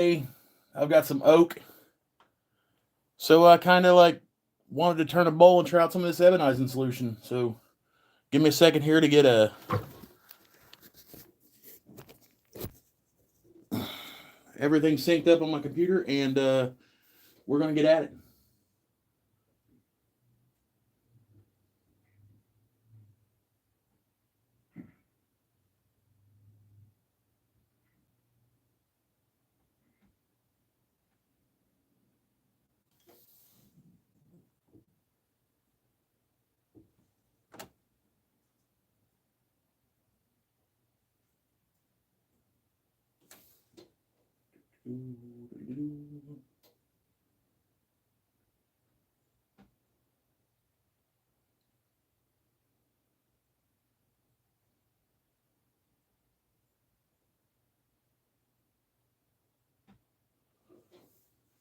I've got some oak. So I kind of like wanted to turn a bowl and try out some of this ebonizing solution. So give me a second here to get everything synced up on my computer, and we're gonna get at it.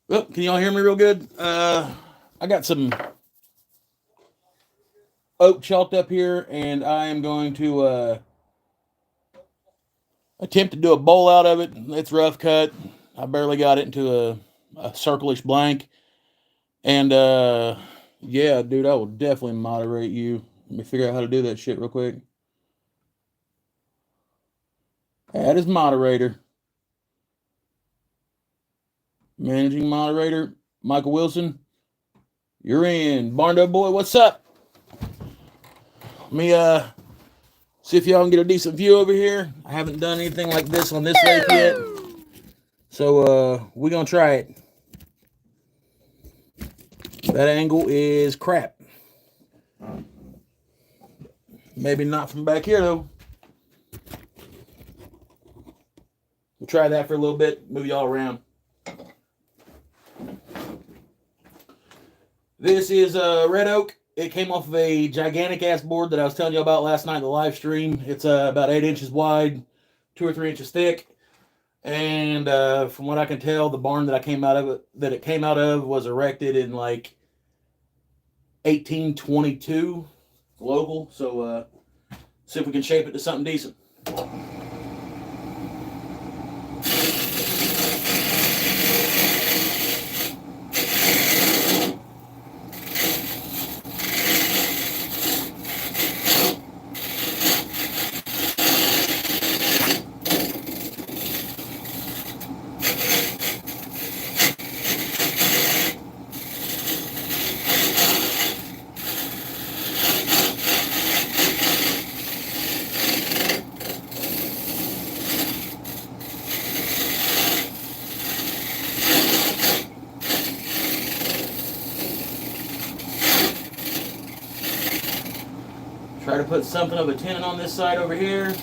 Well, can y'all hear me real good? I got some oak chalked up here, and I am going to attempt to do a bowl out of it. It's rough cut. I barely got it into a circlish blank. And yeah, dude, I will definitely moderate you. Let me figure out how to do that shit real quick. Add as moderator. Managing moderator, Michael Wilson. You're in. Barndo boy, what's up? Let me see if y'all can get a decent view over here. I haven't done anything like this on this lake yet. So we're gonna try it. That angle is crap. Maybe not from back here though. We'll try that for a little bit, move y'all around. This is red oak. It came off of a gigantic ass board that I was telling you about last night in the live stream. It's about 8 inches wide, 2 or 3 inches thick. And from what I can tell, the barn that it came out of was erected in like 1822 local. So see if we can shape it to something decent. Try to put something of a tenon on this side over here.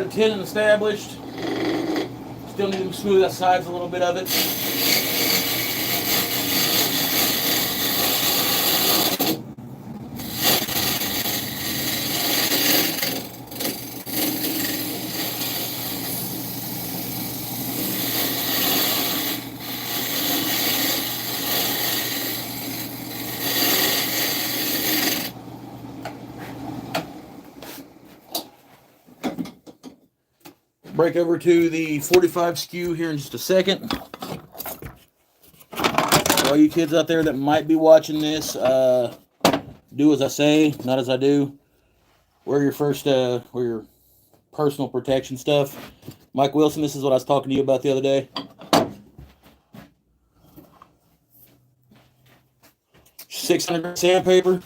the tenon established. Still need to smooth the sides a little bit of it. Break over to the 45 skew here in just a second. All you kids out there that might be watching this, do as I say, not as I do. Wear your personal protection stuff. Mike Wilson, this is what I was talking to you about the other day. $600 sandpaper.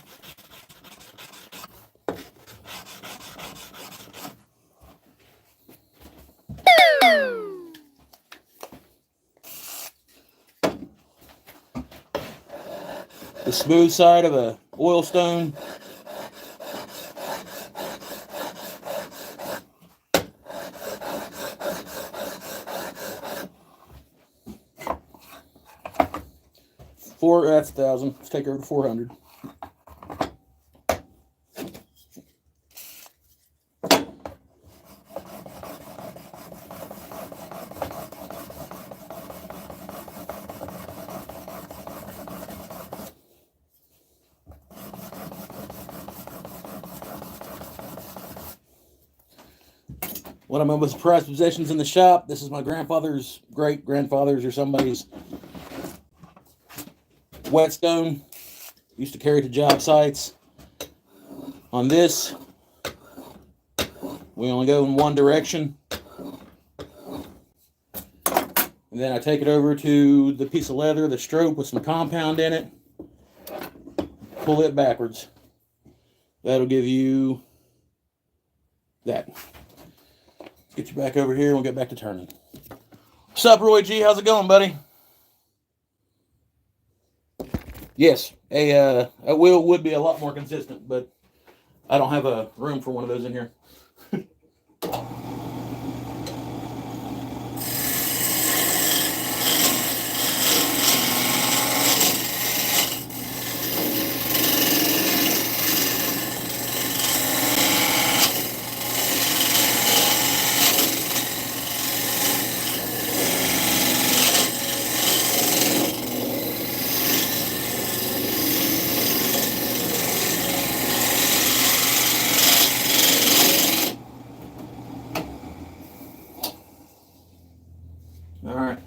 The smooth side of a oil stone. That's 1,000. Let's take her to 400. One of my most prized possessions in the shop. This is my grandfather's, great-grandfather's, or somebody's whetstone. Used to carry to job sites. On this, we only go in one direction. And then I take it over to the piece of leather, the strobe with some compound in it. Pull it backwards. That'll give you that. Get you back over here and we'll get back to turning. What's up, Roy G? How's it going, buddy? Yes, a wheel would be a lot more consistent, but I don't have a room for one of those in here. All right.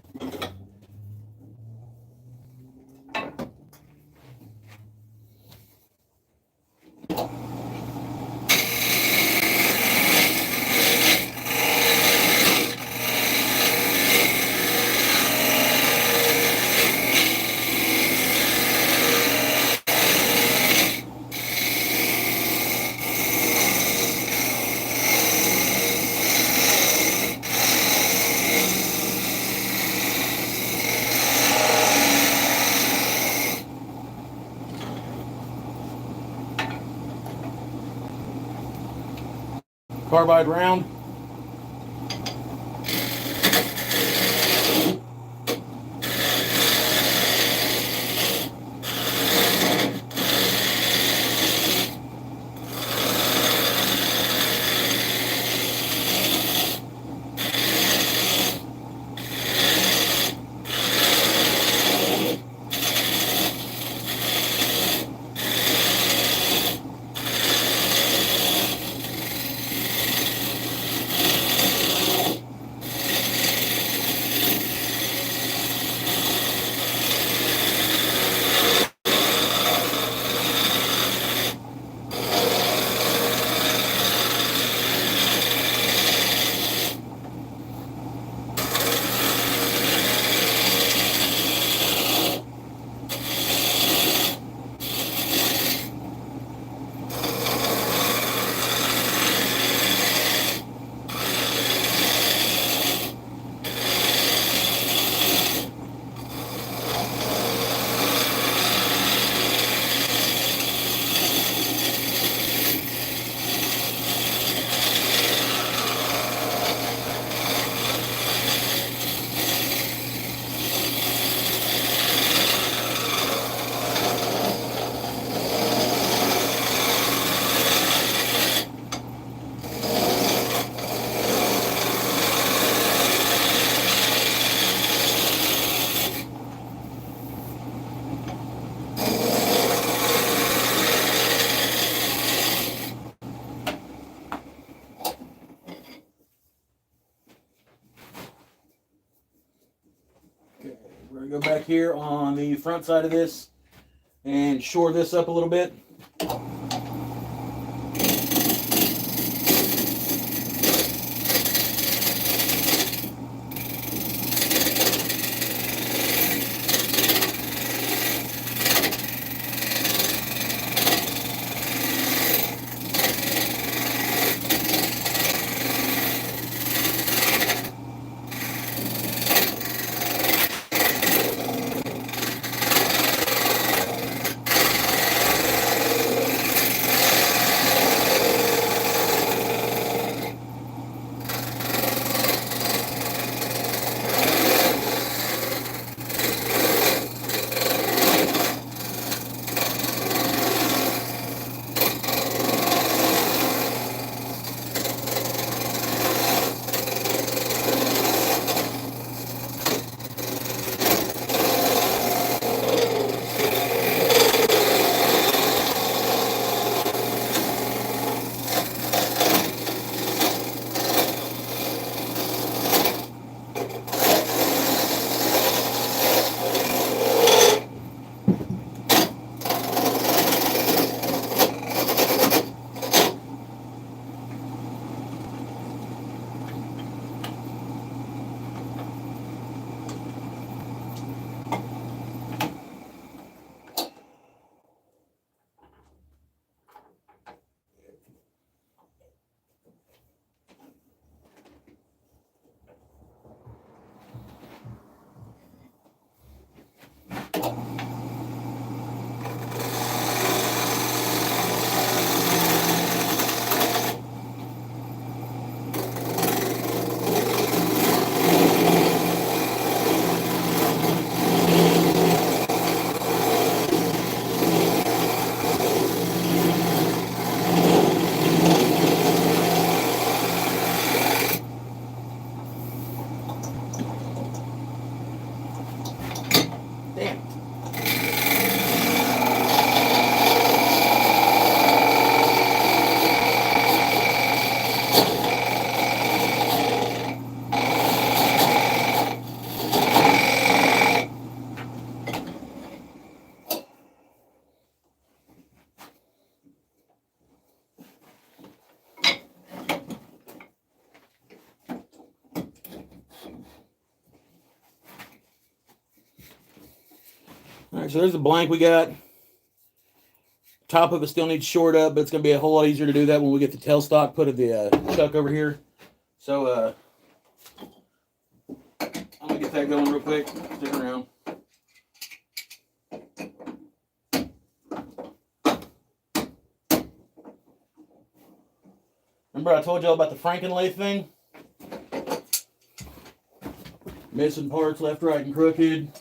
Carbide round. go back here on the front side of this and shore this up a little bit. Damn. All right, so there's the blank we got. Top of it still needs shored up, but it's going to be a whole lot easier to do that when we get the tailstock put of the chuck over here. So I'm going to get that going real quick. Stick around. Remember I told y'all about the Franken-lathe thing? Missing parts left, right, and crooked.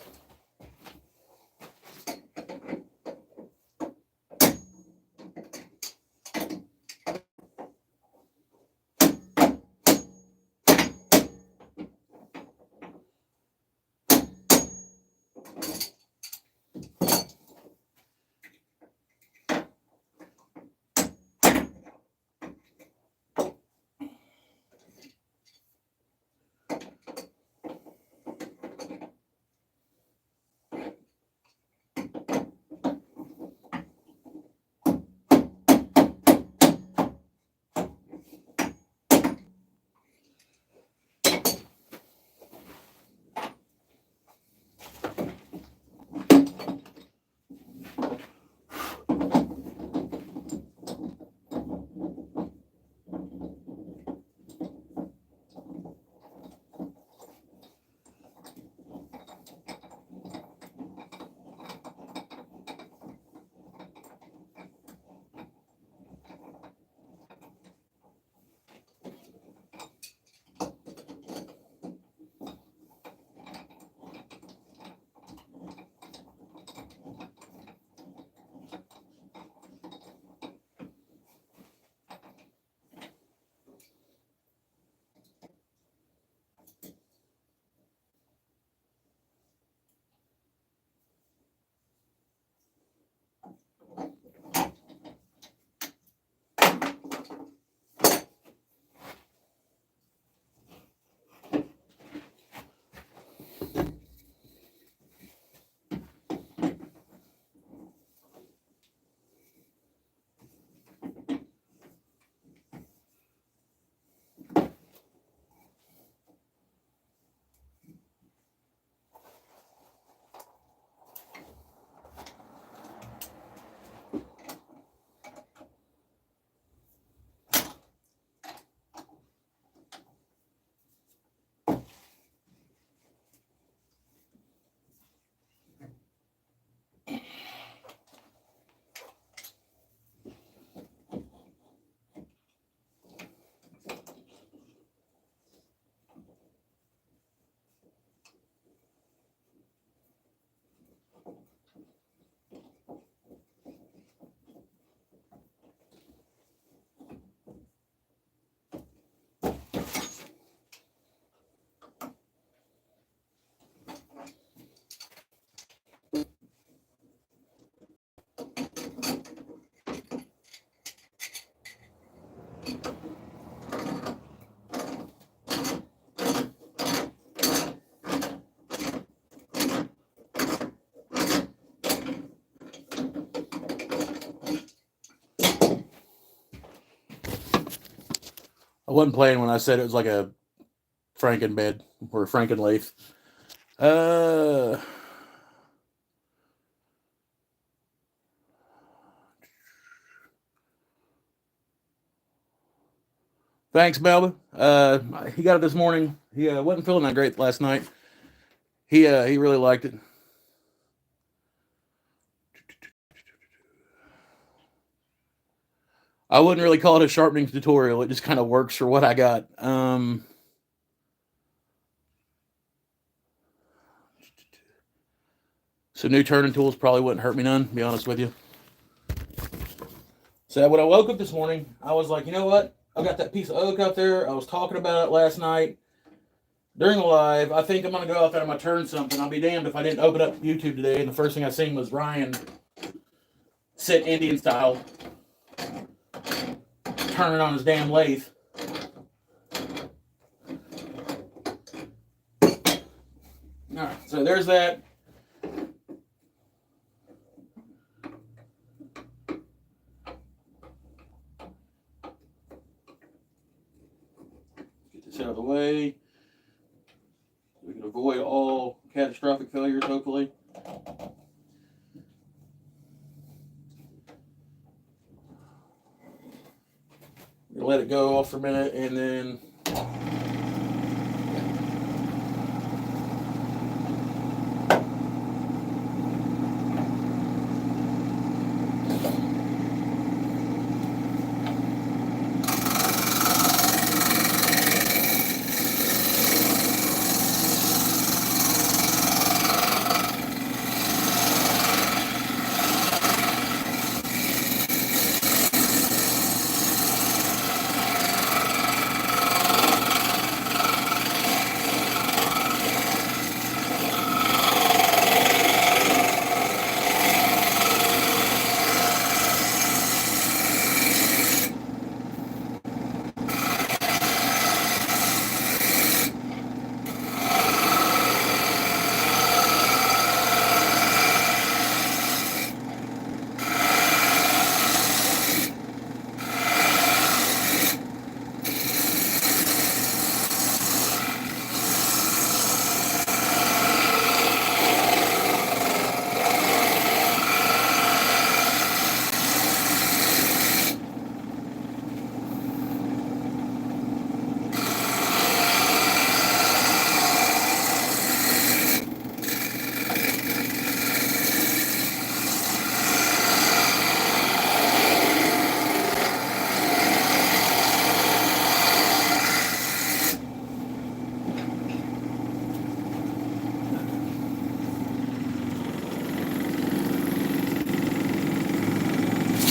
wasn't playing when I said it was like a Franken bed or a Franken lathe. Thanks, Melba. He got it this morning. He wasn't feeling that great last night. He really liked it. I wouldn't really call it a sharpening tutorial. It just kind of works for what I got. So new turning tools probably wouldn't hurt me none, to be honest with you. So when I woke up this morning, I was like, you know what? I got that piece of oak out there. I was talking about it last night during the live. I think I'm going to go out there and I'm going to turn something. I'll be damned if I didn't open up YouTube today and the first thing I seen was Ryan sit Indian style turning on his damn lathe. Alright, so there's that. Get this out of the way. We can avoid all catastrophic failures, hopefully. Let it go off for a minute and then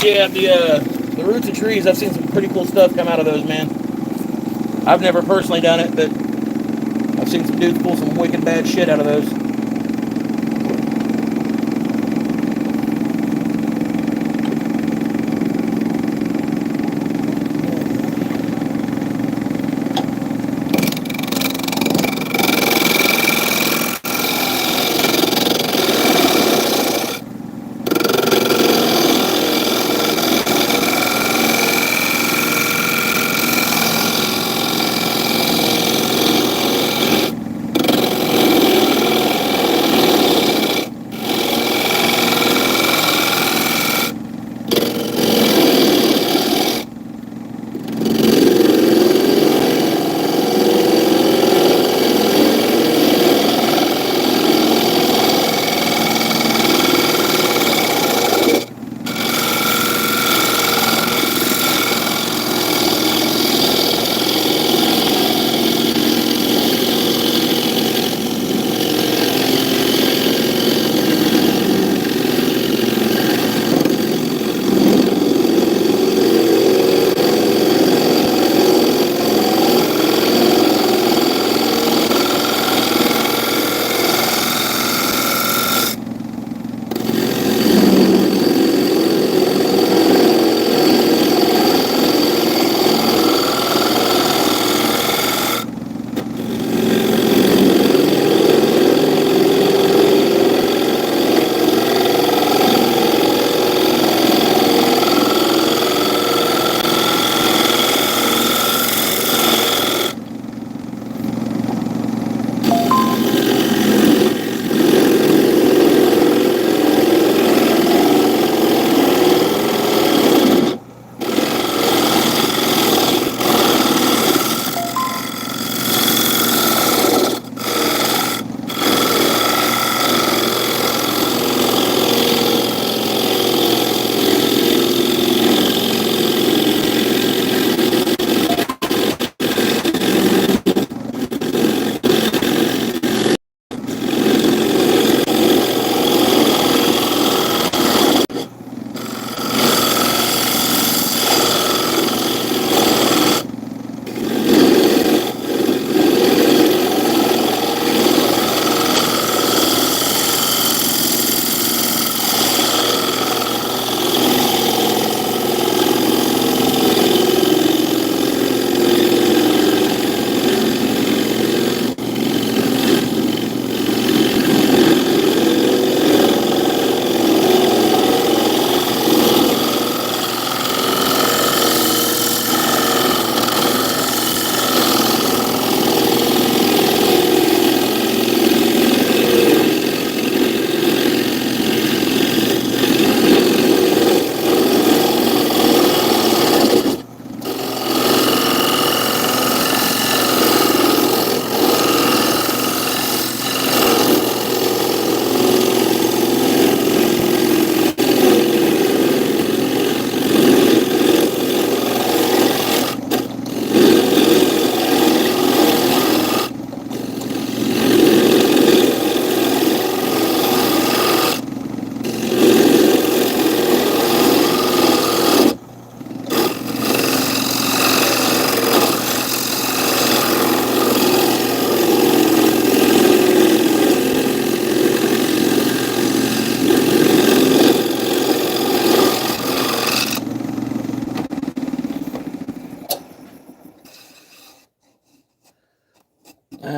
yeah, the roots of trees, I've seen some pretty cool stuff come out of those, man. I've never personally done it, but I've seen some dudes pull some wicked bad shit out of those.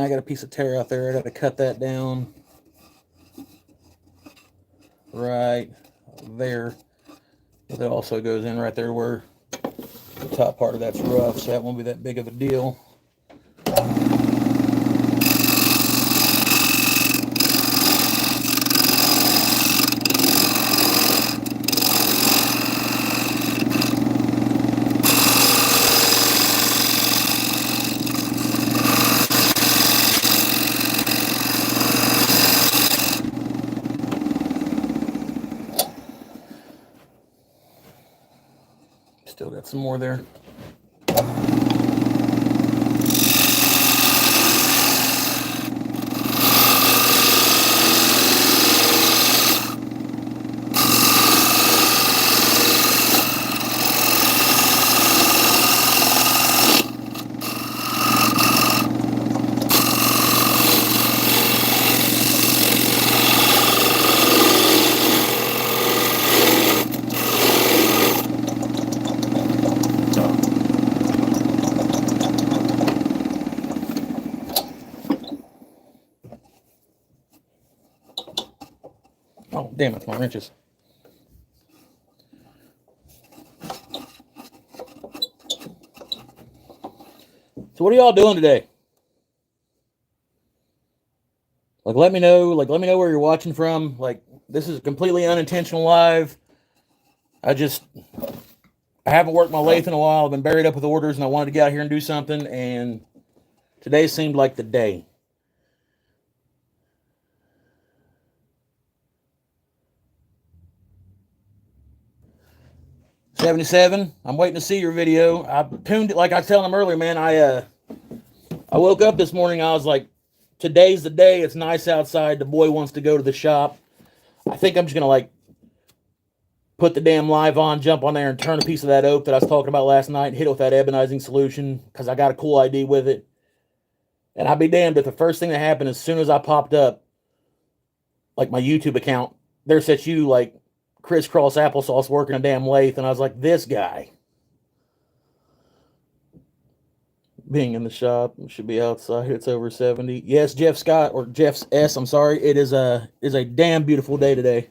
I got a piece of tear out there. I got to cut that down right there. But that also goes in right there where the top part of that's rough, so that won't be that big of a deal. Still got some more there. Oh, damn, it's my wrenches. So what are y'all doing today? Let me know where you're watching from. This is a completely unintentional live. I haven't worked my lathe in a while. I've been buried up with orders, and I wanted to get out here and do something, and today seemed like the day. $77. I'm waiting to see your video. I tuned it, like I was telling them earlier, man. I woke up this morning. I was like, today's the day. It's nice outside. The boy wants to go to the shop. I think I'm just gonna put the damn live on, jump on there, and turn a piece of that oak that I was talking about last night, and hit it with that Ebonizing solution because I got a cool ID with it. And I'd be damned if the first thing that happened as soon as I popped up, my YouTube account, there sits you crisscross applesauce working a damn lathe, and I was like, this guy being in the shop should be outside. It's over 70. Yes, Jeff Scott, or Jeff's S, I'm sorry. It is a damn beautiful day today.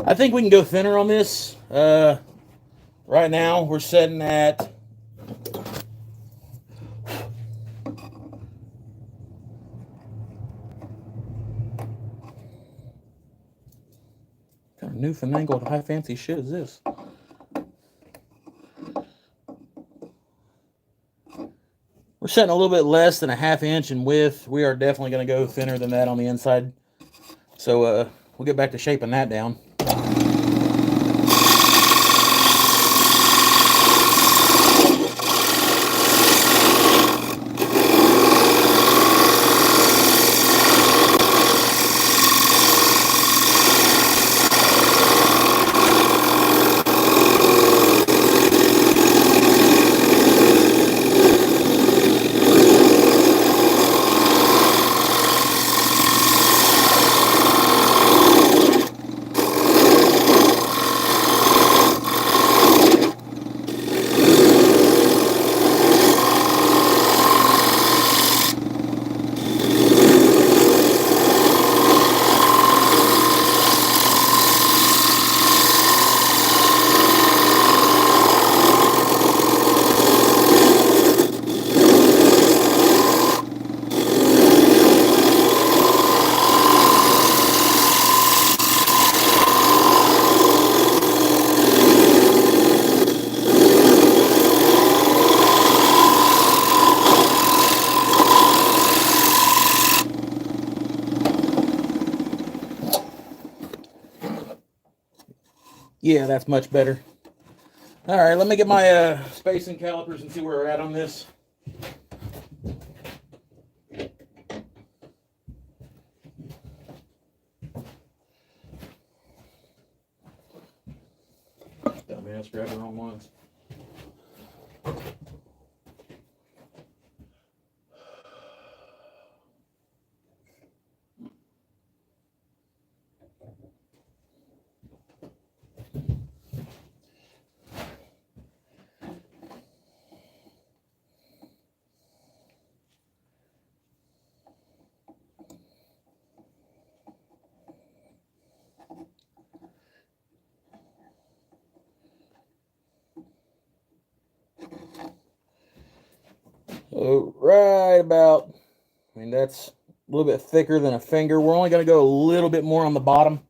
I think we can go thinner on this. Right now, we're setting at what kind of newfangled high fancy shit is this? We're setting a little bit less than a ½ inch in width. We are definitely going to go thinner than that on the inside. So we'll get back to shaping that down. Yeah, that's much better. All right, let me get my spacing calipers and see where we're at on this. Dumbass, grab the wrong ones. So right about, I mean, that's a little bit thicker than a finger. We're only going to go a little bit more on the bottom.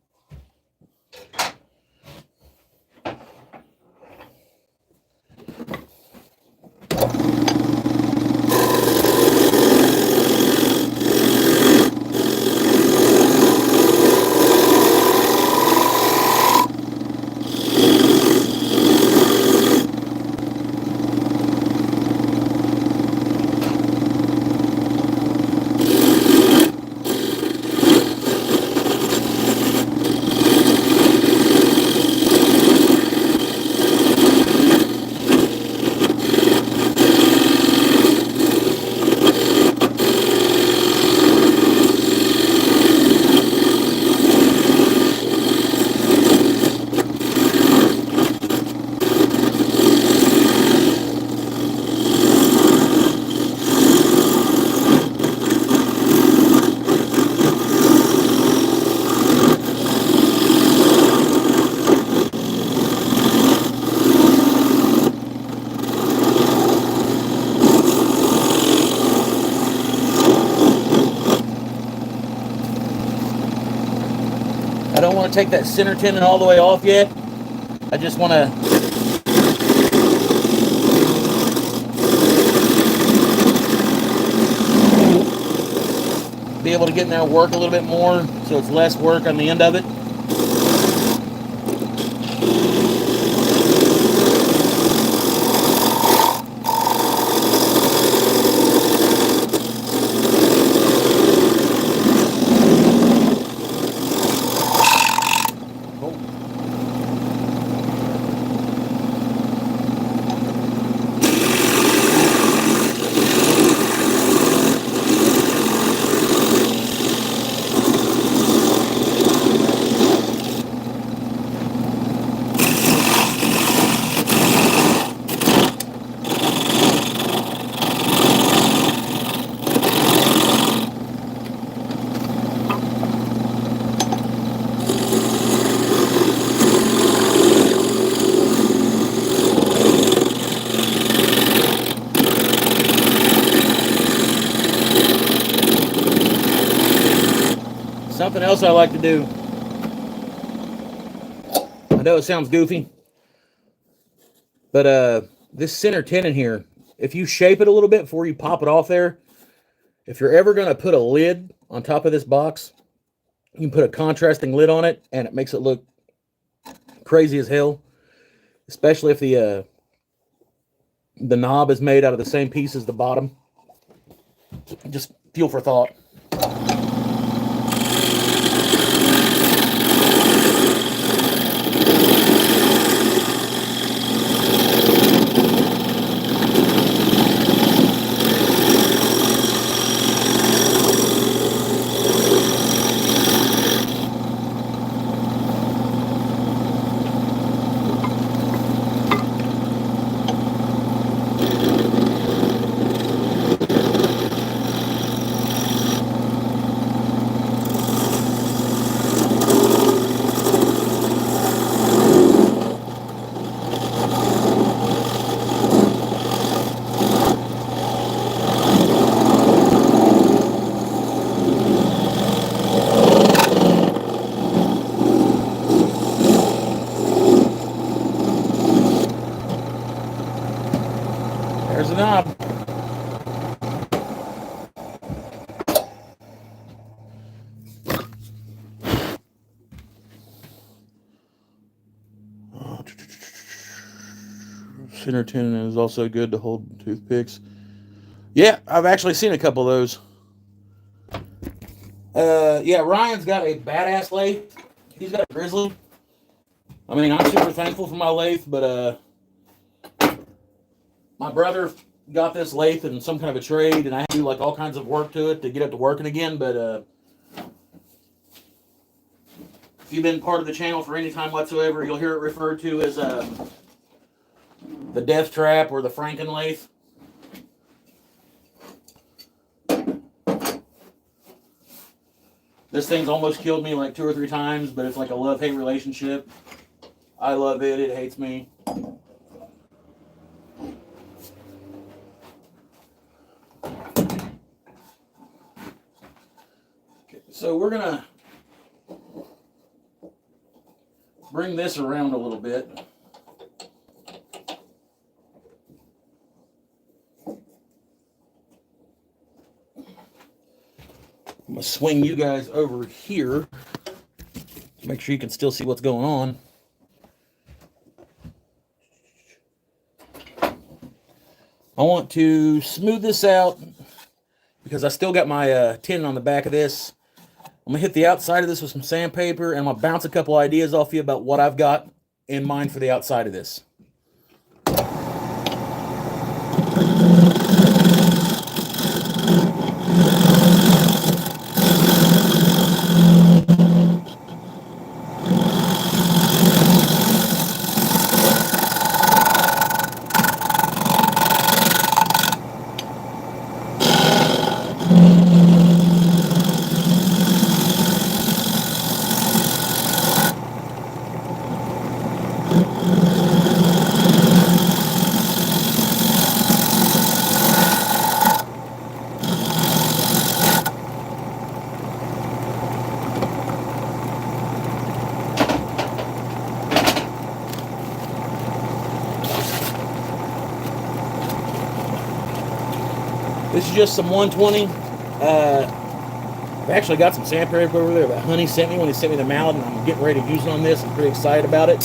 I don't want to take that center tenon all the way off yet. I just want to be able to get in there and work a little bit more so it's less work on the end of it. Something else I like to do. I know it sounds goofy, but this center tenon here, if you shape it a little bit before you pop it off there, if you're ever going to put a lid on top of this box, you can put a contrasting lid on it, and it makes it look crazy as hell, especially if the knob is made out of the same piece as the bottom. Just fuel for thought. There's the knob. thinner tin is also good to hold toothpicks. Yeah, I've actually seen a couple of those. Yeah, Ryan's got a badass lathe. He's got a Grizzly. I mean, I'm super thankful for my lathe, but my brother got this lathe in some kind of a trade, and I had to do like all kinds of work to it to get it to working again. But if you've been part of the channel for any time whatsoever, you'll hear it referred to as the Death Trap or the Franken lathe. This thing's almost killed me like 2 or 3 times, but it's like a love-hate relationship. I love it, it hates me. Okay, so we're gonna bring this around a little bit. I'm gonna swing you guys over here to make sure you can still see what's going on. I want to smooth this out because I still got my tin on the back of this. I'm gonna hit the outside of this with some sandpaper, and I'm gonna bounce a couple ideas off you about what I've got in mind for the outside of this. This is just some 120. I've actually got some sandpaper over there that Honey sent me when he sent me the mallet, and I'm getting ready to use it on this. I'm pretty excited about it.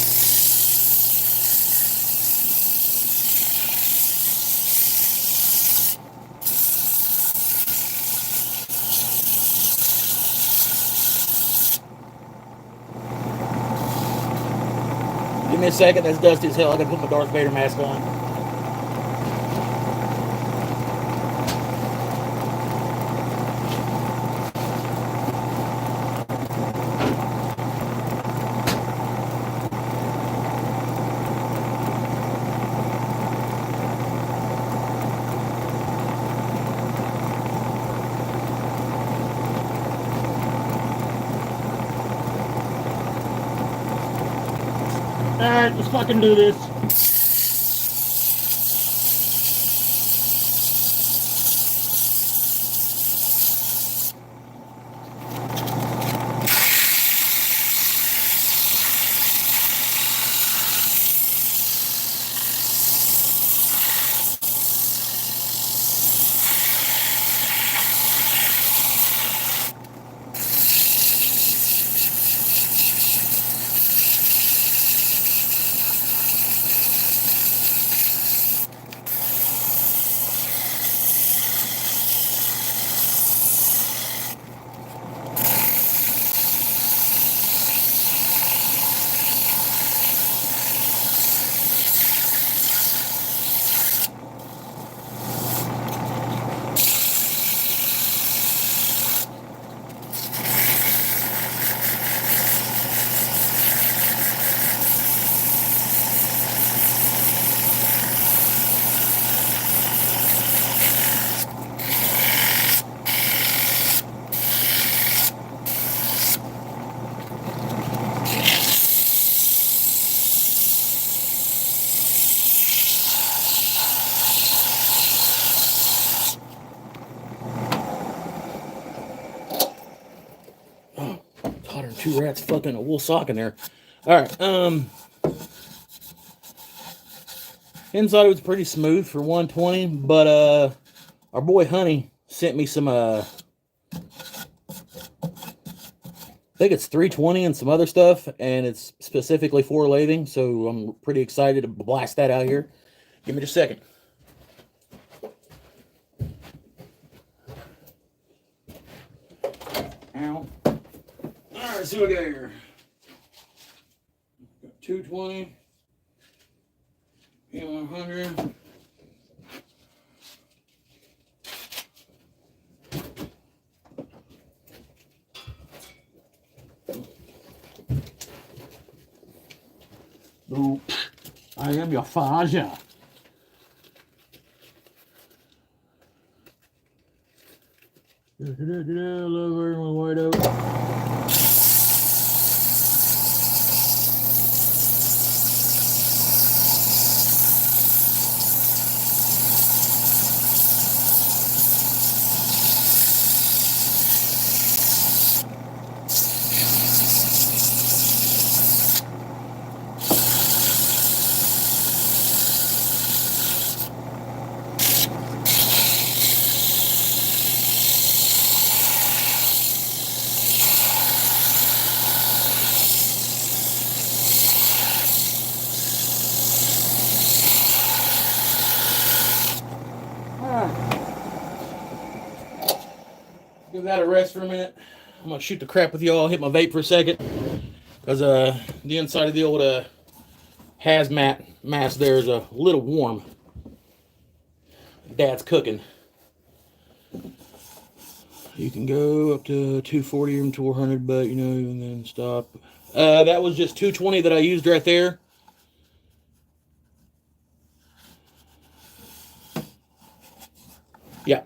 Give me a second. That's dusty as hell. I gotta put my Darth Vader mask on. Alright, let's fucking do this. Hotter than 2 rats fucking a wool sock in there. Alright, inside it was pretty smooth for 120, but our boy Honey sent me some I think it's 320 and some other stuff, and it's specifically for lathing, so I'm pretty excited to blast that out here. Give me just a second. Ow. All right, see what we got here. Got 220. 100. Oh, I am your father. Lower and wide open. Give that a rest for a minute. I'm gonna shoot the crap with y'all. Hit my vape for a second, because the inside of the old hazmat mask there is a little warm. Dad's cooking. You can go up to 240 and 400, but and then stop. That was just 220 that I used right there. Yeah.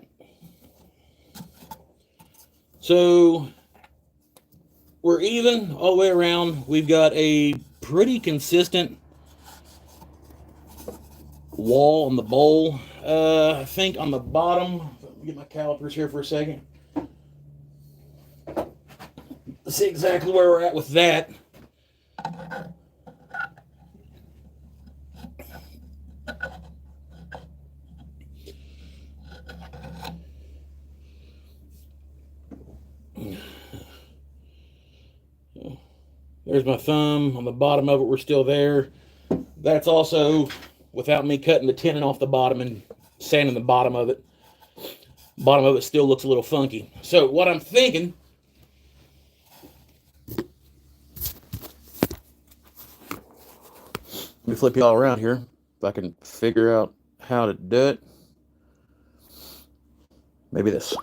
So we're even all the way around. We've got a pretty consistent wall on the bowl. I think on the bottom, let me get my calipers here for a second. Let's see exactly where we're at with that. There's my thumb. On the bottom of it, we're still there. That's also without me cutting the tenon off the bottom and sanding the bottom of it. Bottom of it still looks a little funky. So what I'm thinking, let me flip you all around here if I can figure out how to do it. Maybe this.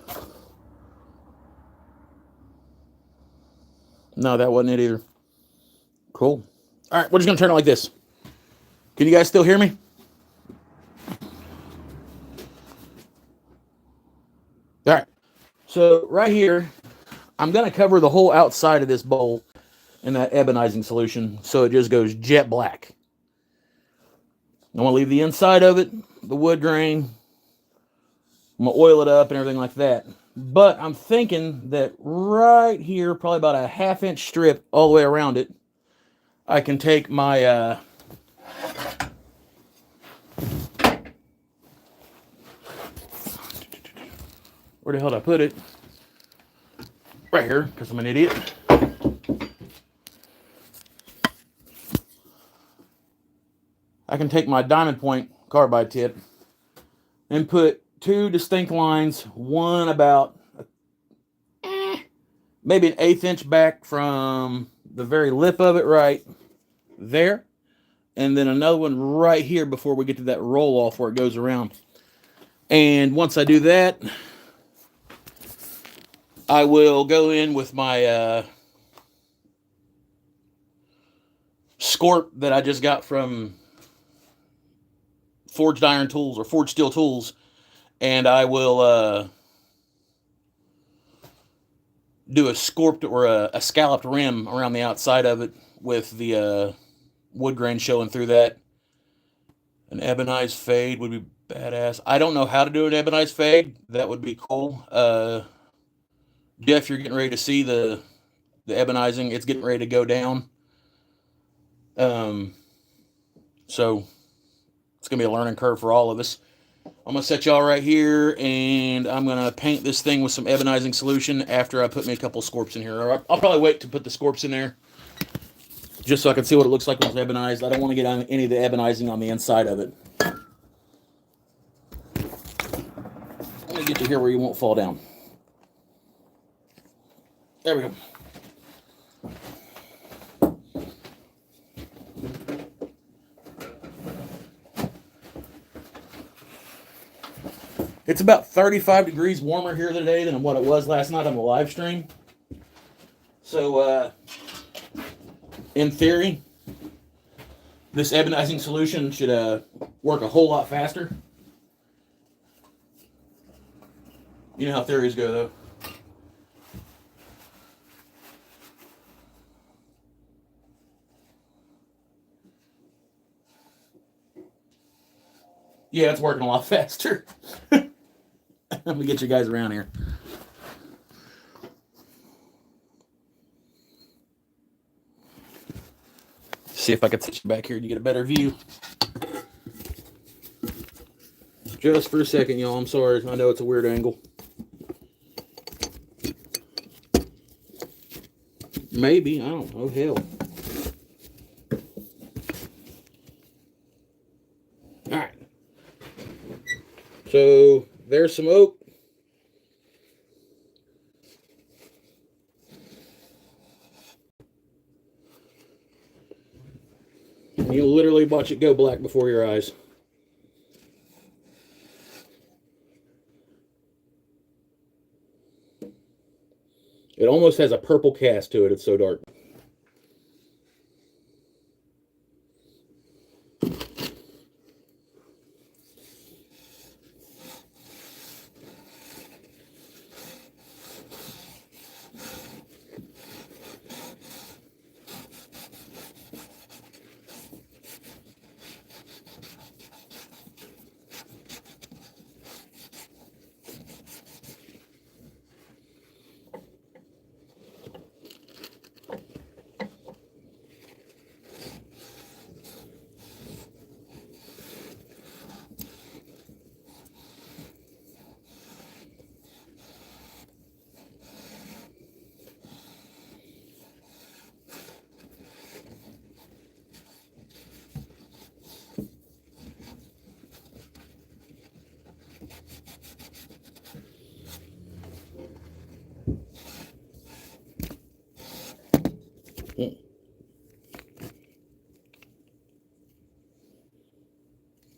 No, that wasn't it either. Cool. All right, we're just going to turn it like this. Can you guys still hear me? All right. So right here, I'm going to cover the whole outside of this bowl in that ebonizing solution so it just goes jet black. I want to leave the inside of it, the wood grain. I'm going to oil it up and everything like that. But I'm thinking that right here, probably about a 1/2 inch strip all the way around it, I can take my where the hell did I put it? Right here, because I'm an idiot. I can take my diamond point carbide tip and put 2 distinct lines, one about maybe an 1/8 inch back from the very lip of it right there, and then another one right here before we get to that roll off where it goes around. And once I do that, I will go in with my scorp that I just got from Forged Iron Tools or Forged Steel Tools, and I will do a scorped or a scalloped rim around the outside of it with the wood grain showing through that. An ebonized fade would be badass. I don't know how to do an ebonized fade. That would be cool. Jeff, you're getting ready to see the ebonizing. It's getting ready to go down. So it's going to be a learning curve for all of us. I'm going to set y'all right here, and I'm going to paint this thing with some ebonizing solution after I put me a couple scorps in here. I'll probably wait to put the scorps in there just so I can see what it looks like when it's ebonized. I don't want to get on any of the ebonizing on the inside of it. Let me get you here where you won't fall down. There we go. It's about 35 degrees warmer here today than what it was last night on the live stream. So, in theory, this ebonizing solution should work a whole lot faster. You know how theories go, though. Yeah, it's working a lot faster. Let me get you guys around here. See if I can sit you back here and you get a better view. Just for a second, y'all. I'm sorry. I know it's a weird angle. Maybe. I don't know. Hell. Alright. So, there's some oak. You'll literally watch it go black before your eyes. It almost has a purple cast to it. It's so dark.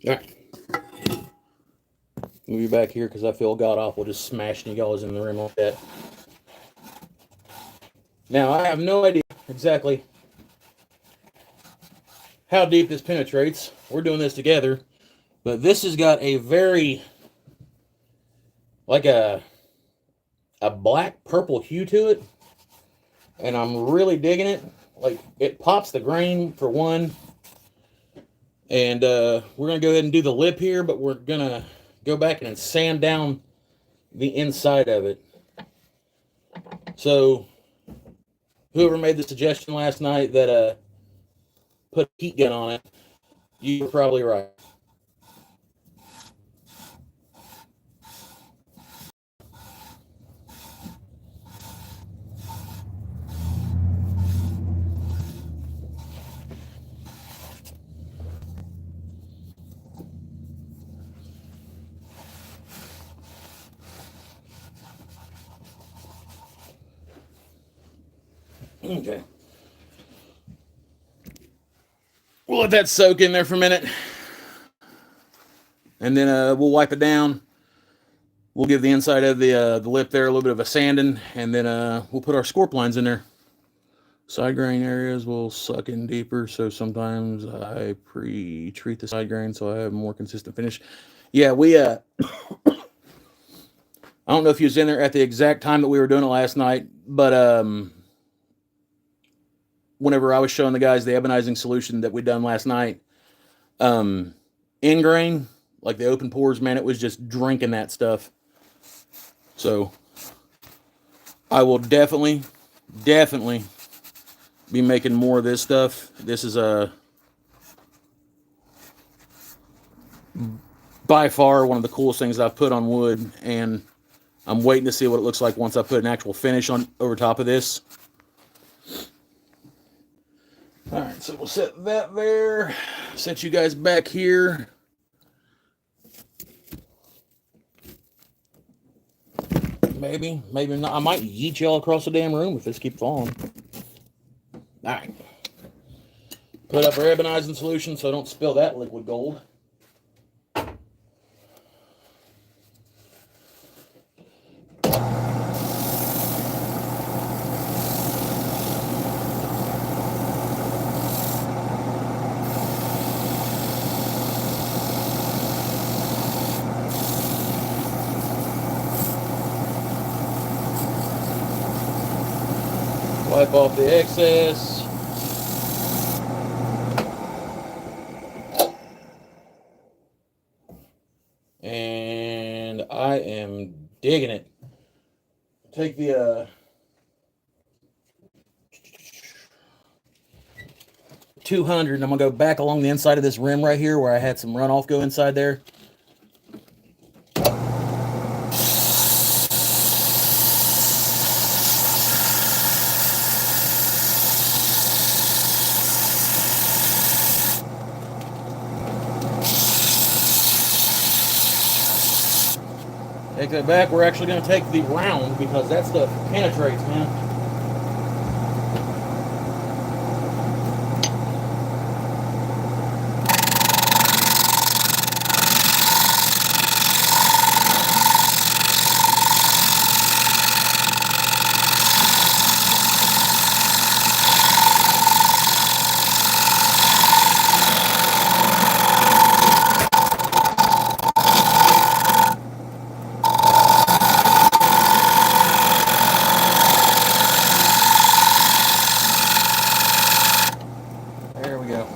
All right. Move you back here because I feel god awful just smashing you guys in the rim like that. Now, I have no idea exactly how deep this penetrates. We're doing this together. But this has got a very, like a black purple hue to it. And I'm really digging it. Like, it pops the grain for one. And we're going to go ahead and do the lip here, but we're going to go back and sand down the inside of it. So, whoever made the suggestion last night that put a heat gun on it, you were probably right. Okay. We'll let that soak in there for a minute. And then we'll wipe it down. We'll give the inside of the lip there a little bit of a sanding. And then we'll put our scorp lines in there. Side grain areas will suck in deeper. So sometimes I pre-treat the side grain so I have a more consistent finish. Yeah, we... I don't know if you was in there at the exact time that we were doing it last night. But... whenever I was showing the guys the ebonizing solution that we done last night, in grain, like the open pores, man, it was just drinking that stuff. So I will definitely be making more of this stuff. This is by far one of the coolest things I've put on wood, and I'm waiting to see what it looks like once I put an actual finish on over top of this. All right, so we'll set that there. Set you guys back here. Maybe not. I might yeet y'all across the damn room if this keeps falling. All right. Put up our ebonizing solution so I don't spill that liquid gold. Wipe off the excess. And I am digging it. Take the 200 and I'm going to go back along the inside of this rim right here where I had some runoff go inside there. Take that back. We're actually going to take the round because that stuff penetrates, man. There we go.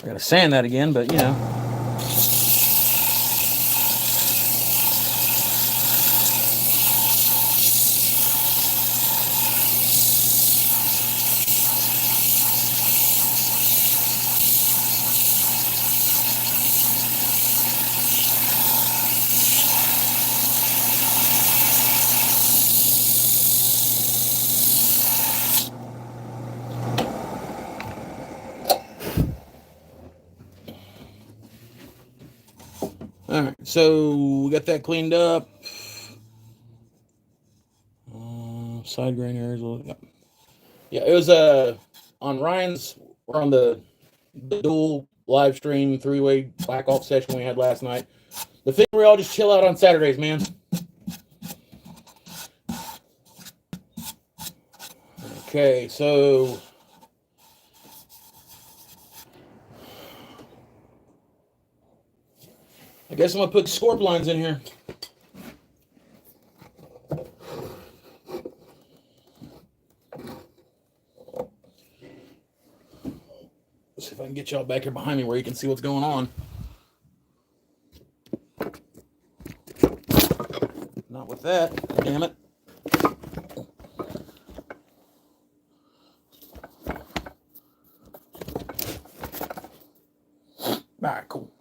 I gotta sand that again, but you know. All right, so we got that cleaned up. Side grain areas. Yeah, it was on Ryan's or on the dual live stream 3-way black off session we had last night. The thing we all just chill out on Saturdays, man. Okay, so I guess I'm gonna put scorp lines in here. Let's see if I can get y'all back here behind me where you can see what's going on. Not with that, damn it. All right, cool.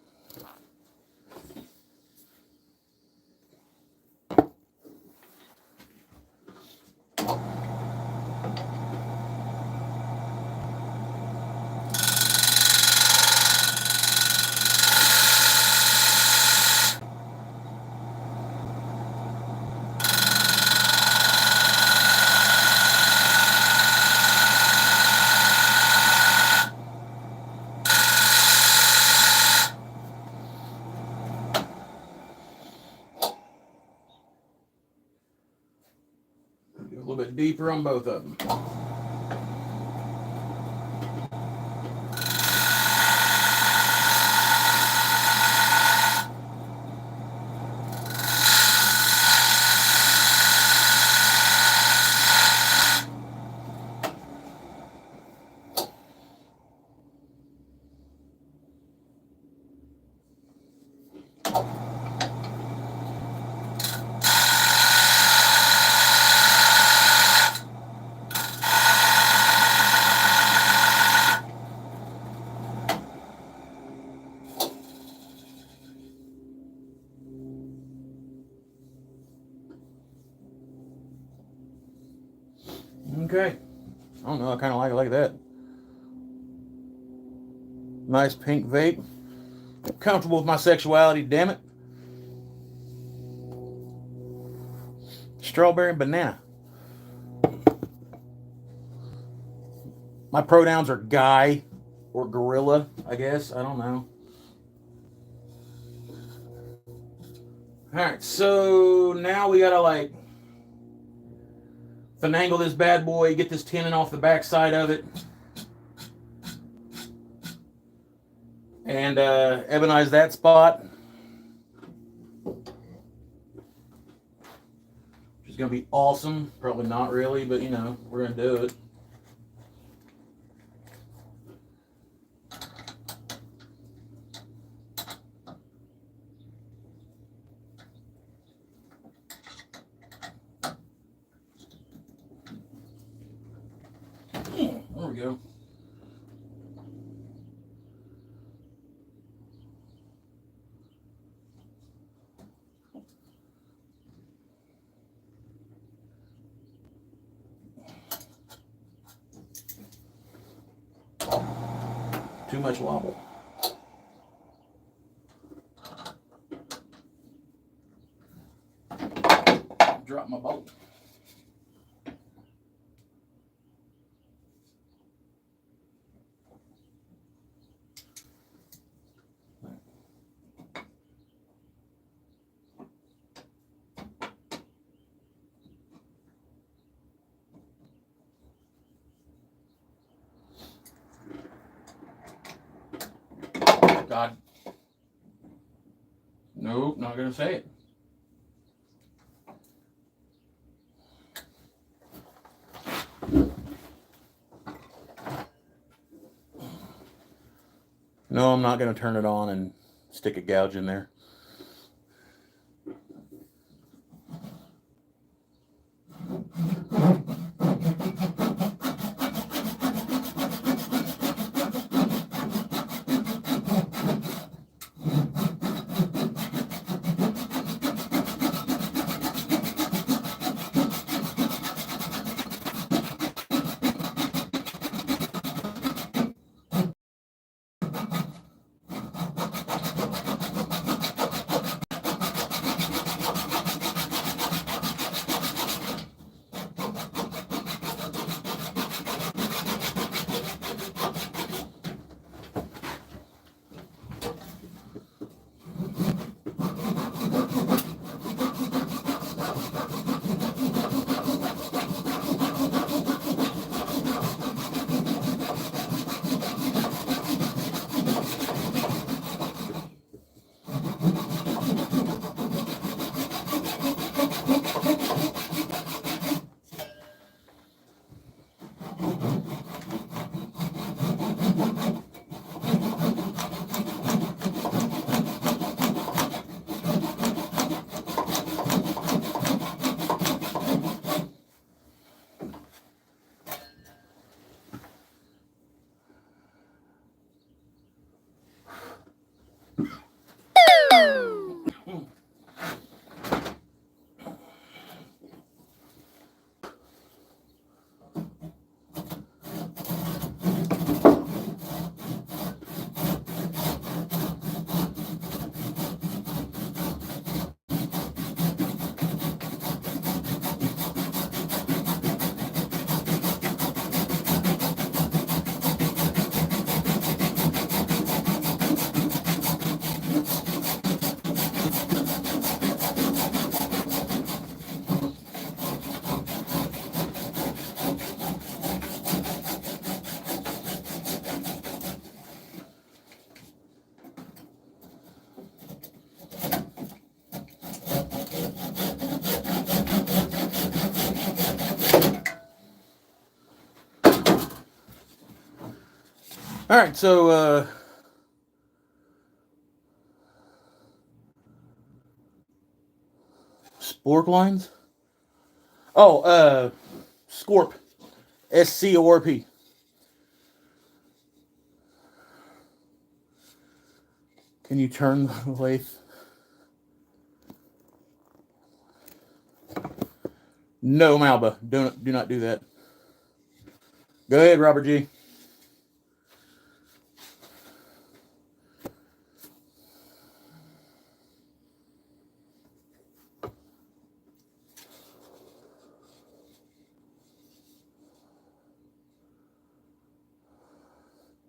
A little bit deeper on both of them. Okay. I don't know. I kind of like it like that. Nice pink vape. Comfortable with my sexuality, damn it. Strawberry and banana. My pronouns are guy or gorilla, I guess. I don't know. Alright, so now we gotta like finagle this bad boy, get this tenon off the back side of it, and ebonize that spot. Which is gonna be awesome. Probably not really, but you know, we're gonna do it. There we go. Too much wobble. Drop my bolt. God. Nope, not gonna say it. No, I'm not gonna turn it on and stick a gouge in there. All right, so spork lines. Oh, Scorp, SCORP. Can you turn the lathe? No, Malba, do not do that. Go ahead, Robert G.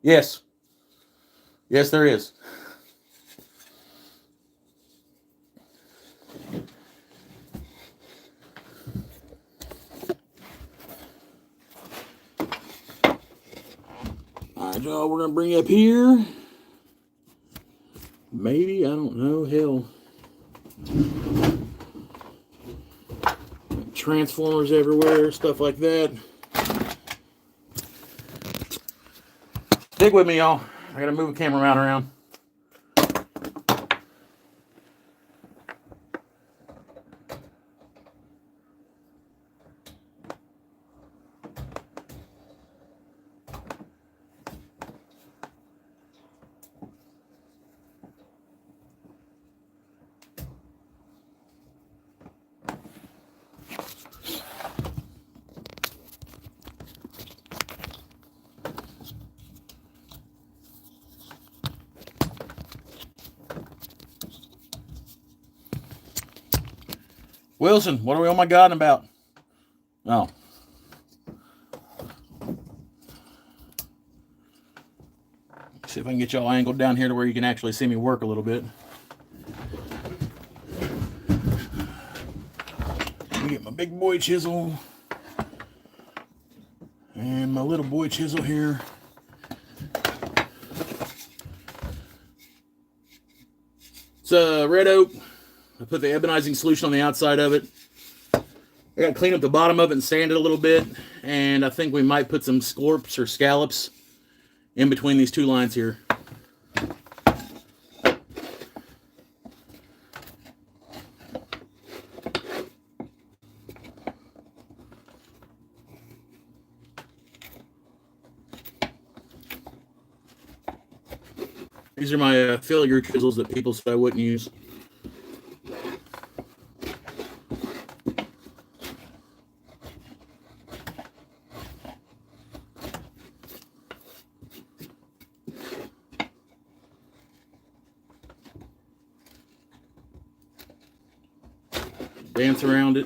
Yes. Yes, there is. All right, y'all, we're going to bring you up here. Maybe, I don't know, hell. Transformers everywhere, stuff like that. Stick with me, y'all. I got to move the camera mount around. Wilson, what are we on my garden about? Oh. See if I can get y'all angled down here to where you can actually see me work a little bit. Let me get my big boy chisel and my little boy chisel here. It's a red oak. I put the ebonizing solution on the outside of it. I got to clean up the bottom of it and sand it a little bit. And I think we might put some scorps or scallops in between these two lines here. These are my failure chisels that people said I wouldn't use. Dance around it.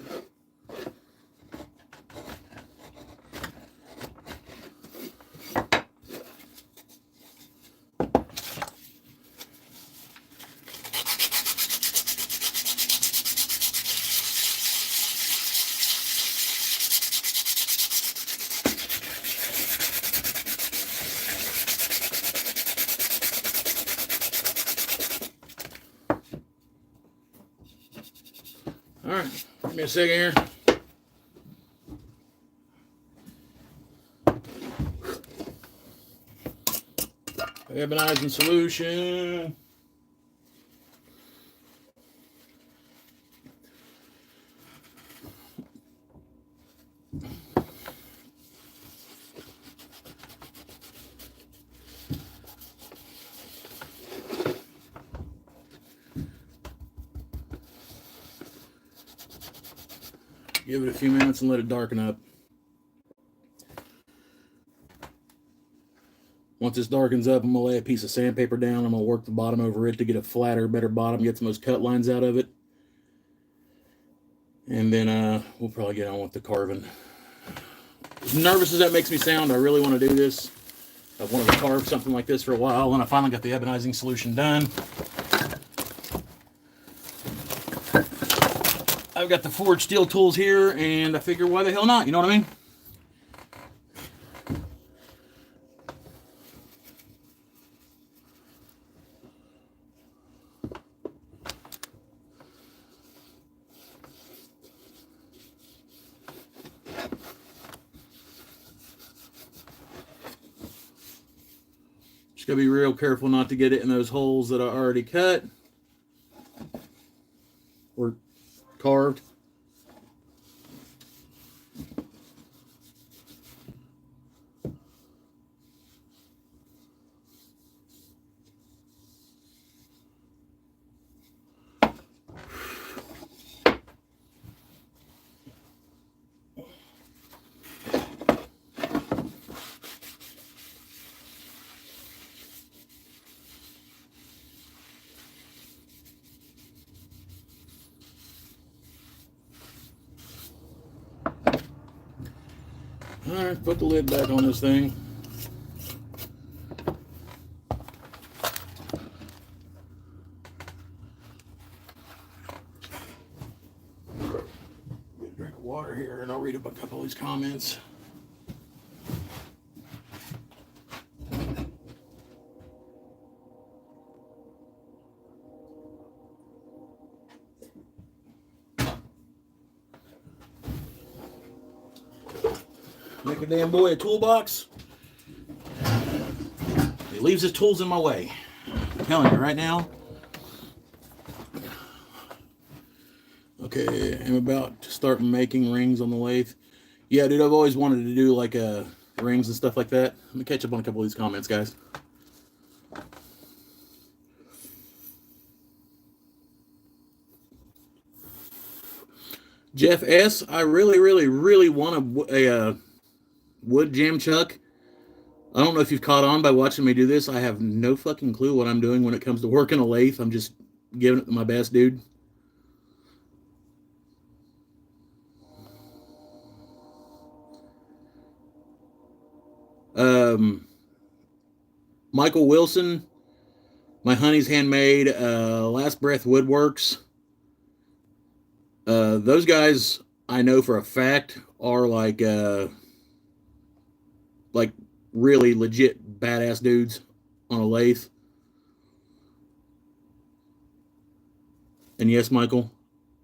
All right, give me a second here. Ebonizing solution. Give it a few minutes and let it darken up. Once this darkens up, I'm going to lay a piece of sandpaper down. I'm going to work the bottom over it to get a flatter, better bottom, get some of those cut lines out of it. And then we'll probably get on with the carving. As nervous as that makes me sound, I really want to do this. I've wanted to carve something like this for a while, and I finally got the ebonizing solution done. I've got the forged steel tools here, and I figure, why the hell not? You know what I mean? Just gotta be real careful not to get it in those holes that I already cut or carved. All right, put the lid back on this thing. read up a couple of these comments. Make a damn boy a toolbox. He leaves his tools in my way. I'm telling you right now. Okay, I'm about to start making rings on the lathe. Yeah, dude, I've always wanted to do like rings and stuff like that. Let me catch up on a couple of these comments, guys. Jeff S., I really want a wood jam chuck. I don't know if you've caught on by watching me do this. I have no fucking clue what I'm doing when it comes to working a lathe. I'm just giving it my best, dude. Michael Wilson, My Honey's Handmade, Last Breath Woodworks. Those guys I know for a fact are like really legit badass dudes on a lathe. And yes, Michael,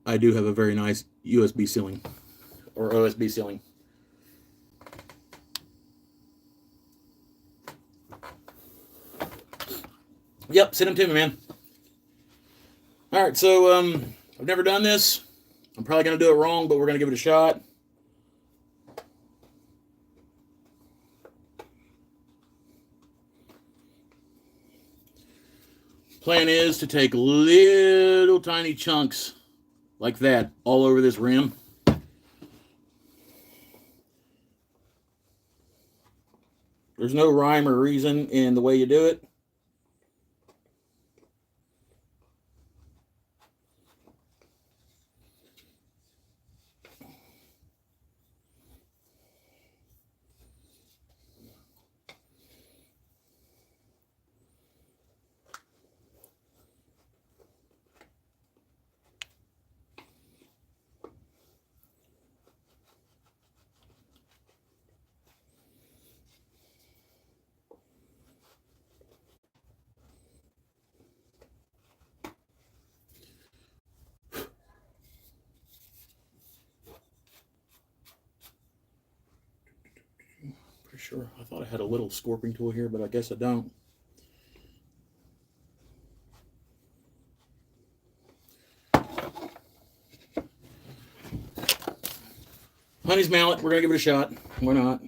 I do have a very nice USB ceiling or OSB ceiling. Yep, send them to me, man. All right, so I've never done this. I'm probably going to do it wrong, but we're going to give it a shot. Plan is to take little tiny chunks like that all over this rim. There's no rhyme or reason in the way you do it. Sure, I thought I had a little scorping tool here, but I guess I don't. Honey's mallet, we're gonna give it a shot. Why not?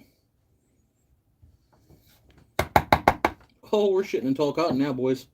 Oh, we're shitting in tall cotton now, boys.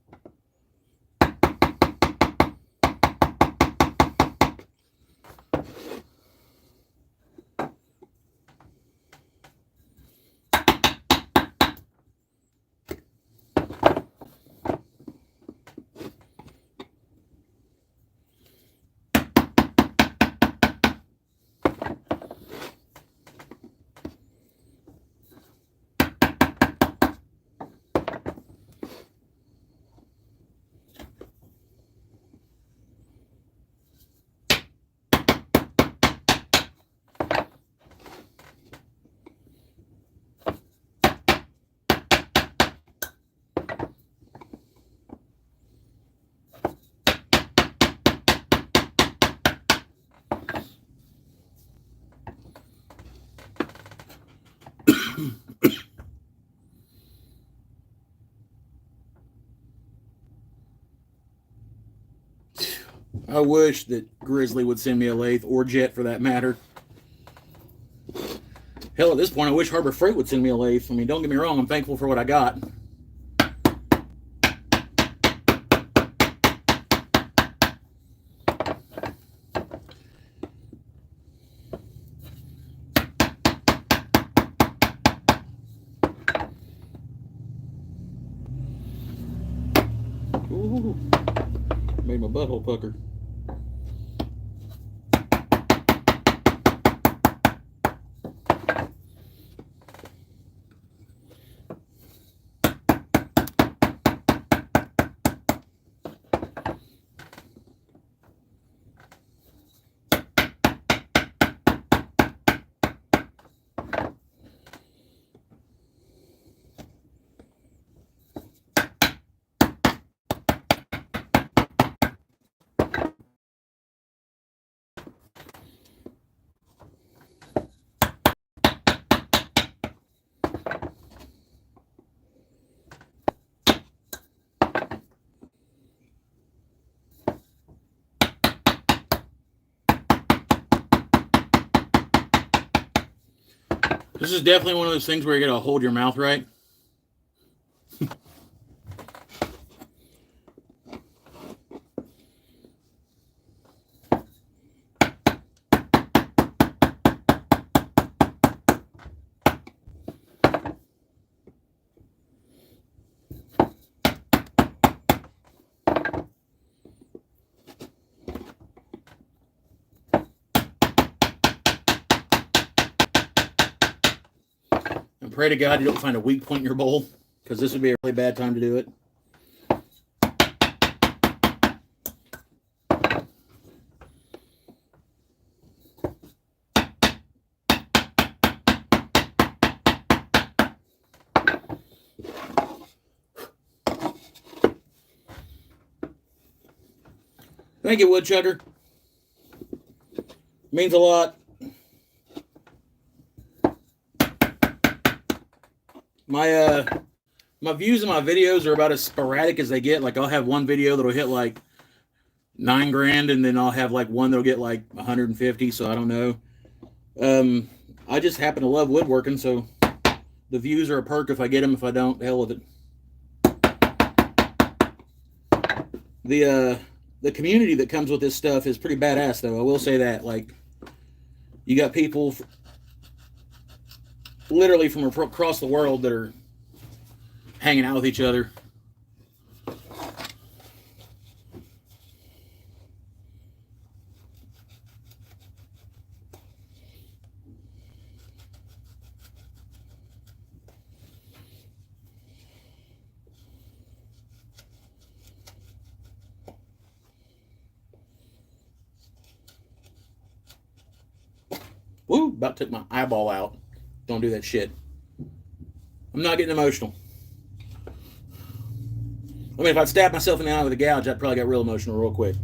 I wish that Grizzly would send me a lathe, or Jet for that matter. Hell, at this point, I wish Harbor Freight would send me a lathe. I mean, don't get me wrong, I'm thankful for what I got. Ooh, made my butthole pucker. This is definitely one of those things where you gotta hold your mouth right. And pray to God you don't find a weak point in your bowl, because this would be a really bad time to do it. Thank you, woodchucker. Means a lot. My views of my videos are about as sporadic as they get. Like, I'll have one video that'll hit like 9 grand, and then I'll have like one that'll get like 150. So I don't know. I just happen to love woodworking, so the views are a perk if I get them. If I don't, hell with it. The community that comes with this stuff is pretty badass, though. I will say that. Like, you got people literally from across the world that are hanging out with each other. Woo, about took my eyeball out. Don't do that shit. I'm not getting emotional. I mean, if I'd stabbed myself in the eye with a gouge, I'd probably get real emotional real quick.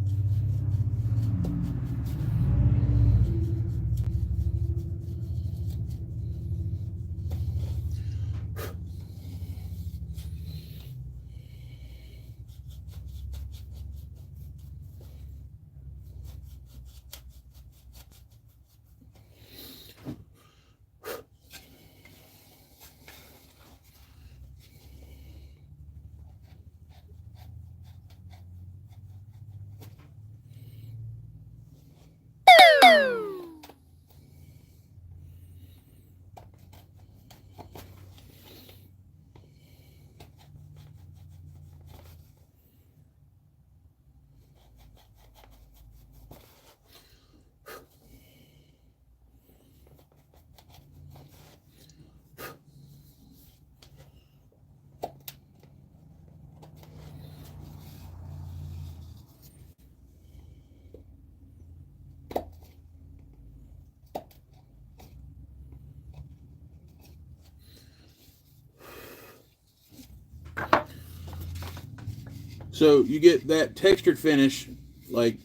So you get that textured finish, like,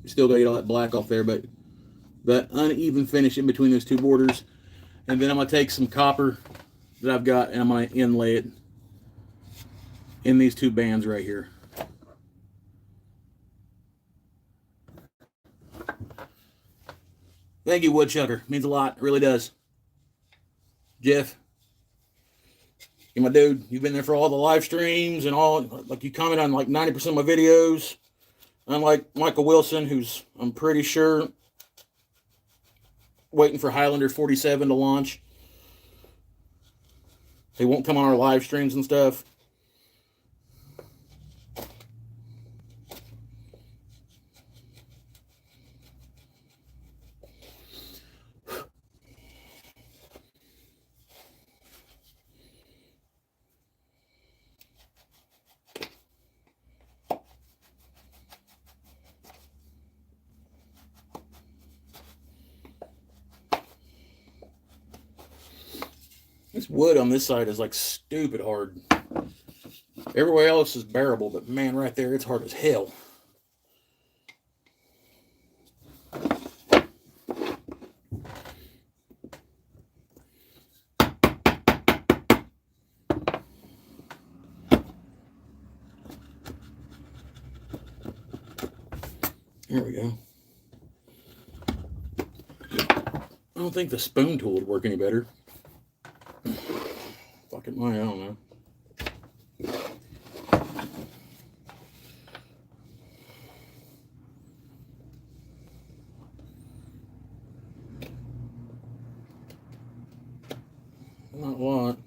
still got to get all that black off there, but that uneven finish in between those two borders. And then I'm going to take some copper that I've got, and I'm going to inlay it in these two bands right here. Thank you, woodchucker. Means a lot. It really does. Jeff, you're my dude. You've been there for all the live streams and all. Like, you comment on like 90% of my videos. Unlike Michael Wilson, who's, I'm pretty sure, waiting for Highlander 47 to launch. He won't come on our live streams and stuff. This wood on this side is like stupid hard. Everywhere else is bearable, but man, right there, it's hard as hell. There we go. I don't think the spoon tool would work any better. Well, I don't know. Not what?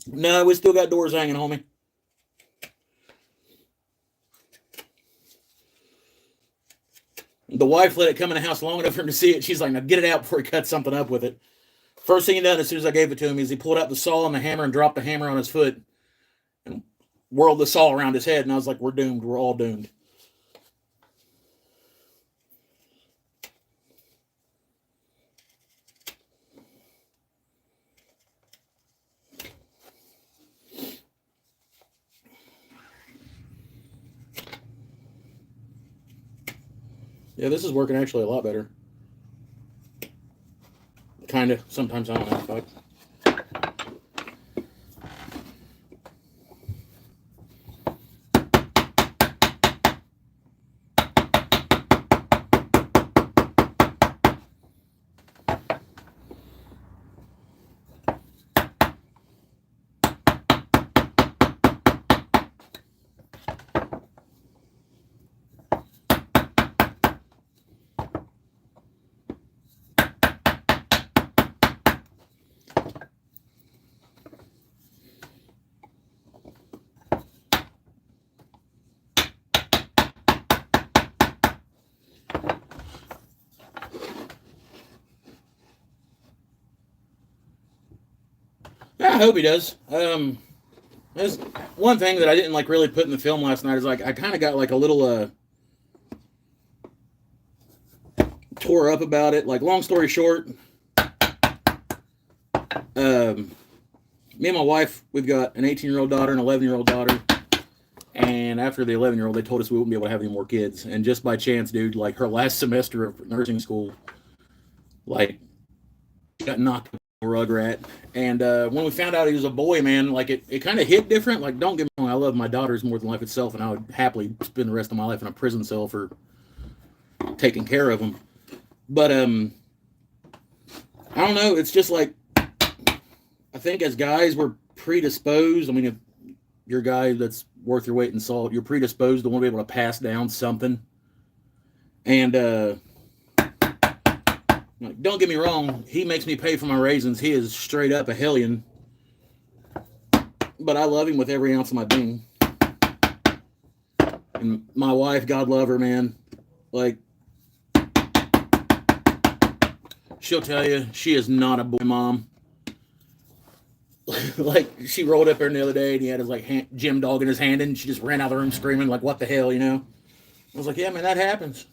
No, we still got doors hanging, homie. The wife let it come in the house long enough for him to see it. She's like, now get it out before he cuts something up with it. First thing he done as soon as I gave it to him is he pulled out the saw and the hammer and dropped the hammer on his foot and whirled the saw around his head. And I was like, we're doomed. We're all doomed. Yeah, this is working actually a lot better. Kind of. Sometimes I don't know. But I hope he does. There's one thing that I didn't like really put in the film last night is like I kind of got like a little tore up about it. Like long story short, me and my wife, we've got an 18-year-old daughter and an 11-year-old daughter. And after the 11-year-old, they told us we wouldn't be able to have any more kids. And just by chance, dude, like her last semester of nursing school, like got knocked a rugrat. And when we found out he was a boy, man, like it kind of hit different. Like, don't get me wrong, I love my daughters more than life itself, and I would happily spend the rest of my life in a prison cell for taking care of them. But I don't know. It's just like I think as guys we're predisposed. I mean, if you're a guy that's worth your weight in salt, you're predisposed to want to be able to pass down something. And like, don't get me wrong, he makes me pay for my raisins. He is straight up a hellion. But I love him with every ounce of my being. And my wife, God love her, man. Like, she'll tell you, she is not a boy mom. Like, she rolled up there the other day and he had his like gym dog in his hand and she just ran out of the room screaming like, what the hell, you know? I was like, yeah, man, that happens.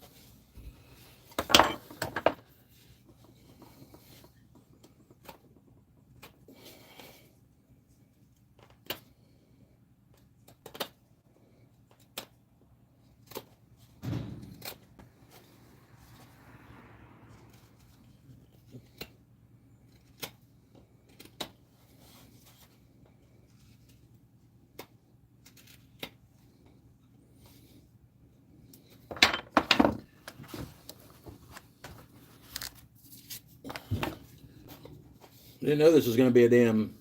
Didn't know this was going to be a damn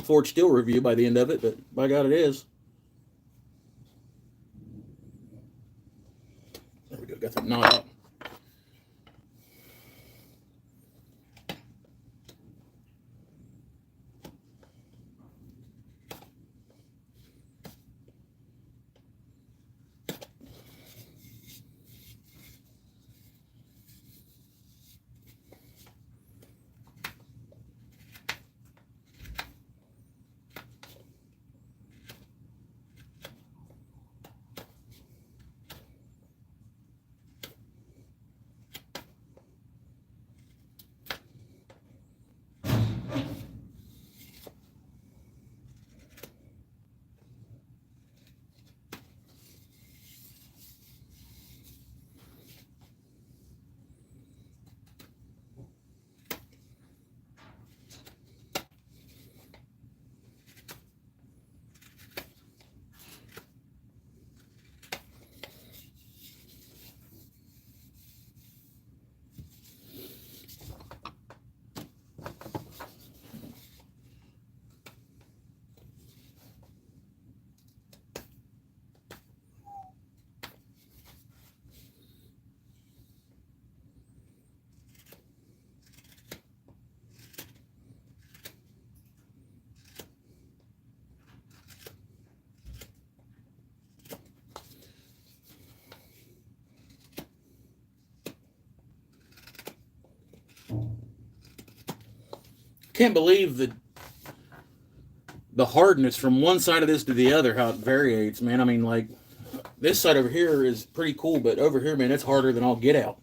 Forged Steel review by the end of it, but by God, it is. There we go. Got the knot up. Can't believe the hardness from one side of this to the other, how it varies, man. I mean, like, this side over here is pretty cool, but over here, man, it's harder than all get out.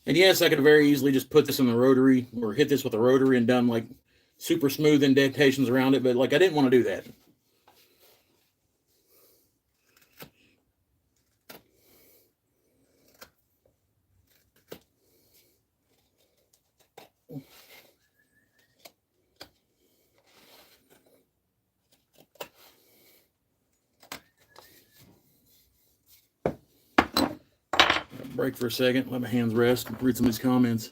And yes, I could very easily just put this in the rotary or hit this with a rotary and done like super smooth indentations around it, but like I didn't want to do that. Break for a second, let my hands rest, read some of these comments.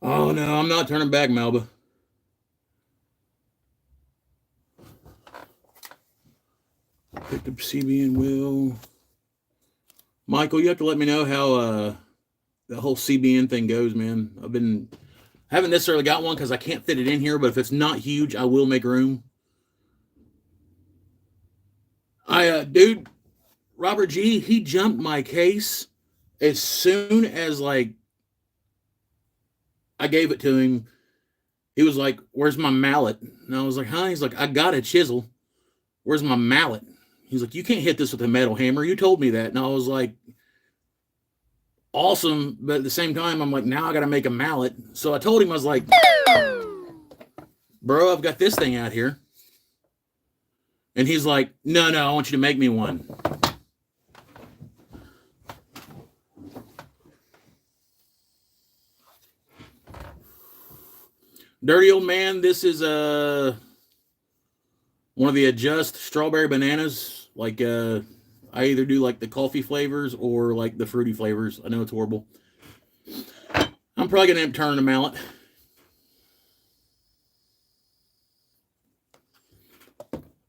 Oh no, I'm not turning back, Melba. Picked up CBN wheel. Michael, you have to let me know how the whole CBN thing goes, man. I haven't necessarily got one because I can't fit it in here, but if it's not huge, I will make room. Dude, Robert G, he jumped my case as soon as like I gave it to him. He was like, "Where's my mallet?" And I was like, "Huh?" He's like, "I got a chisel. Where's my mallet?" He's like, "You can't hit this with a metal hammer. You told me that." And I was like, awesome. But at the same time, I'm like, now I got to make a mallet. So I told him, I was like, "Bro, I've got this thing out here." And he's like, no, I want you to make me one. Dirty old man, this is one of the Adjust strawberry bananas. Like I either do like the coffee flavors or like the fruity flavors. I know it's horrible. I'm probably gonna end up turning a mallet.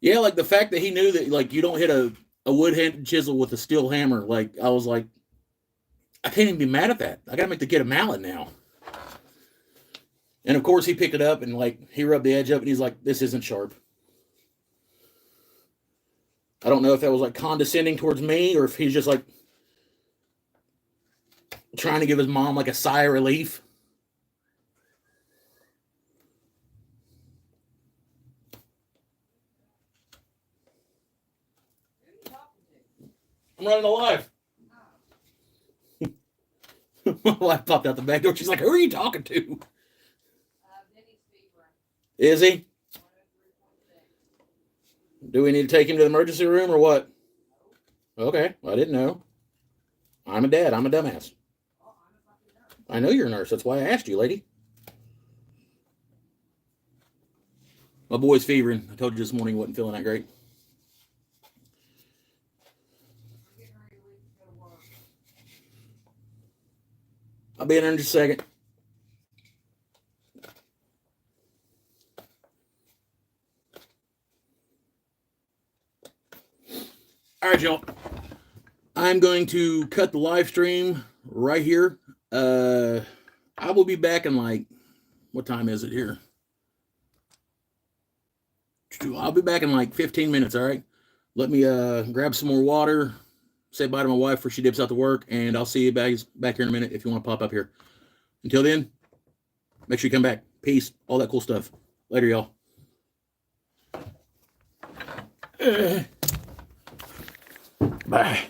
Yeah, like the fact that he knew that like you don't hit a wood-handed chisel with a steel hammer. Like I was like, I can't even be mad at that. I gotta make the kid a mallet now. And of course he picked it up and like he rubbed the edge up and he's like, "This isn't sharp." I don't know if that was like condescending towards me or if he's just like trying to give his mom like a sigh of relief. I'm running a live. My wife popped out the back door. She's like, "Who are you talking to?" Is he? Do we need to take him to the emergency room or what? Okay, I didn't know. I'm a dad. I'm a dumbass. I know you're a nurse. That's why I asked you, lady. My boy's fevering. I told you this morning he wasn't feeling that great. I'll be in there in just a second. All right, y'all. I'm going to cut the live stream right here. I will be back in like, what time is it here? I'll be back in like 15 minutes, all right? Let me grab some more water, say bye to my wife before she dips out to work, and I'll see you back here in a minute if you want to pop up here. Until then, make sure you come back. Peace, all that cool stuff. Later, y'all. Bye.